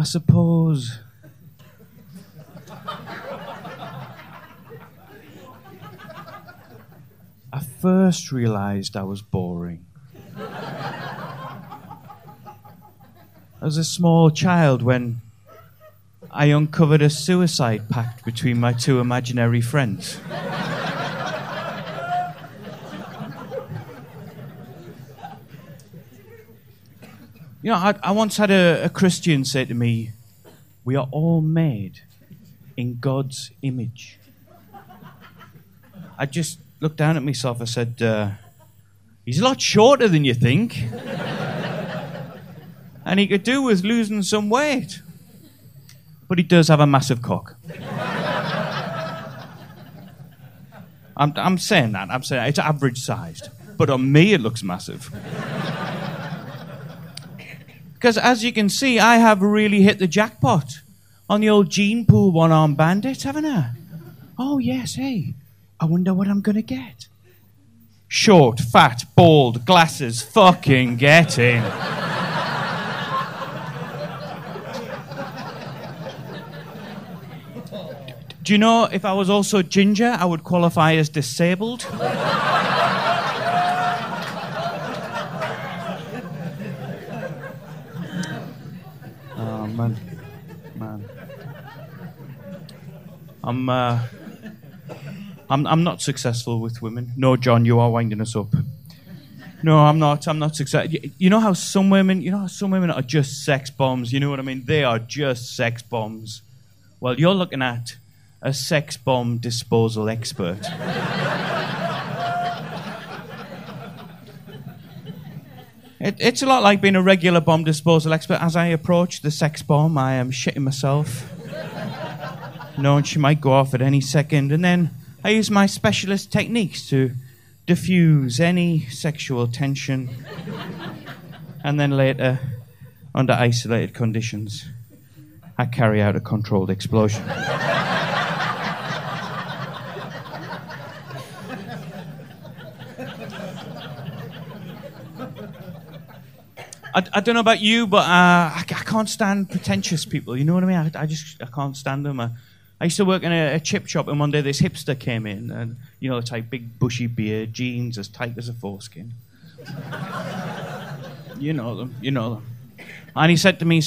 suppose I first realised I was boring as a small child when I uncovered a suicide pact between my two imaginary friends. You know, I once had a Christian say to me, "We are all made in God's image." I just looked down at myself. I said, "He's a lot shorter than you think." And he could do with losing some weight. But he does have a massive cock. I'm saying that. I'm saying it's average sized. But on me, it looks massive. Because as you can see, I have really hit the jackpot on the old gene pool one-arm bandit, haven't I? Oh, yes, hey. I wonder what I'm going to get. Short, fat, bald, glasses, fucking get in. Do you know, if I was also ginger, I would qualify as disabled? Oh, man. I'm not successful with women. No, John, you are winding us up. No, I'm not successful. You know how some women are just sex bombs? You know what I mean? They are just sex bombs. Well, you're looking at a sex bomb disposal expert. It's a lot like being a regular bomb disposal expert. As I approach the sex bomb, I am shitting myself, knowing she might go off at any second. And then I use my specialist techniques to diffuse any sexual tension. And then later, under isolated conditions, I carry out a controlled explosion. I don't know about you, but I can't stand pretentious people. You know what I mean? I can't stand them. I used to work in a chip shop, and one day this hipster came in, and you know, the type, big bushy beard, jeans as tight as a foreskin. You know them. And he said to me,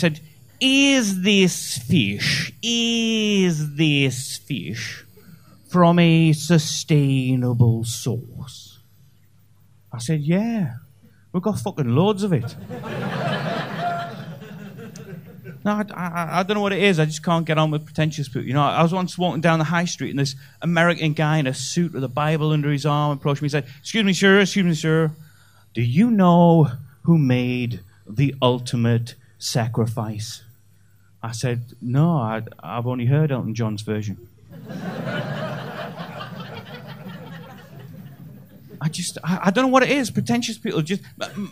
"Is this fish from a sustainable source?" I said, "Yeah. We've got fucking loads of it." No, I don't know what it is. I just can't get on with pretentious people. You know, I was once walking down the high street and this American guy in a suit with a Bible under his arm approached me and said, excuse me, sir. Do you know who made the ultimate sacrifice?" I said, "No, I've only heard Elton John's version." I don't know what it is. Pretentious people just...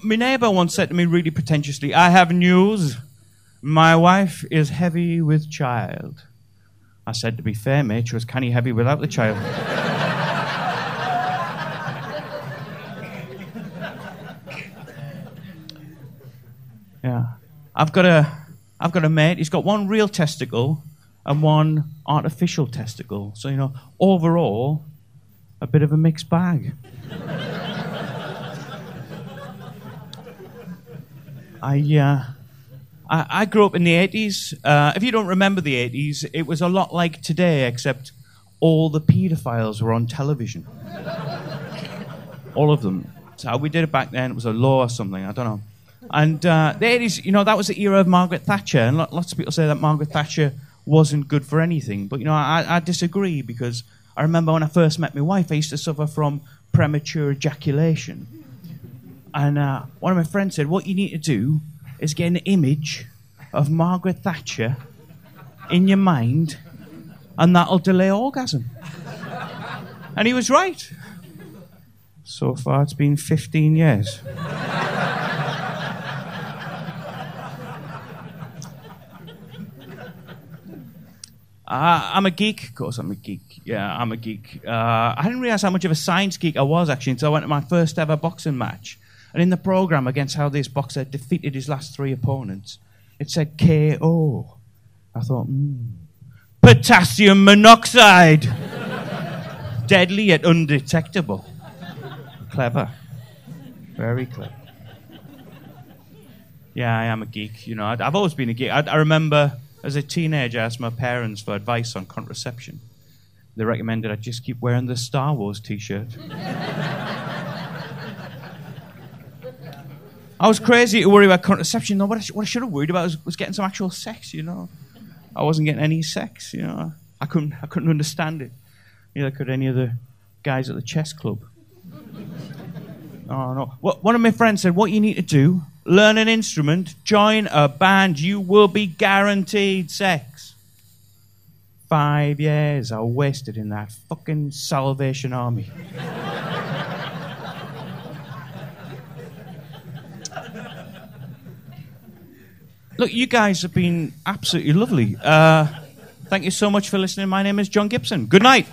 My neighbour once said to me really pretentiously, "I have news. My wife is heavy with child." I said, "To be fair, mate, she was canny heavy without the child." Yeah. I've got a mate. He's got one real testicle and one artificial testicle. So, you know, overall, a bit of a mixed bag. I grew up in the 80s. If you don't remember the 80s, it was a lot like today, except all the paedophiles were on television. All of them. So how we did it back then, it was a law or something, I don't know. And the 80s, you know, that was the era of Margaret Thatcher, and lots of people say that Margaret Thatcher wasn't good for anything. But, you know, I disagree, because I remember when I first met my wife, I used to suffer from premature ejaculation. And one of my friends said, what you need to do is get an image of Margaret Thatcher in your mind, and that'll delay orgasm. And he was right. So far, it's been 15 years. I'm a geek. Of course, I'm a geek. Yeah, I'm a geek. I didn't realise how much of a science geek I was, actually, until I went to my first ever boxing match. And in the programme, against how this boxer defeated his last 3 opponents, It said KO. I thought, potassium monoxide. Deadly yet undetectable. Clever. Very clever. Yeah, I am a geek. You know, I've always been a geek. I remember as a teenager, I asked my parents for advice on contraception. They recommended I just keep wearing the Star Wars t-shirt. I was crazy to worry about contraception. No, what I should have worried about was getting some actual sex, you know. I wasn't getting any sex, you know. I couldn't understand it. Neither could any of the guys at the chess club. Oh, no. One of my friends said, what you need to do, learn an instrument, join a band, you will be guaranteed sex. 5 years I wasted in that fucking Salvation Army. Look, you guys have been absolutely lovely. Thank you so much for listening. My name is John Gibson. Good night.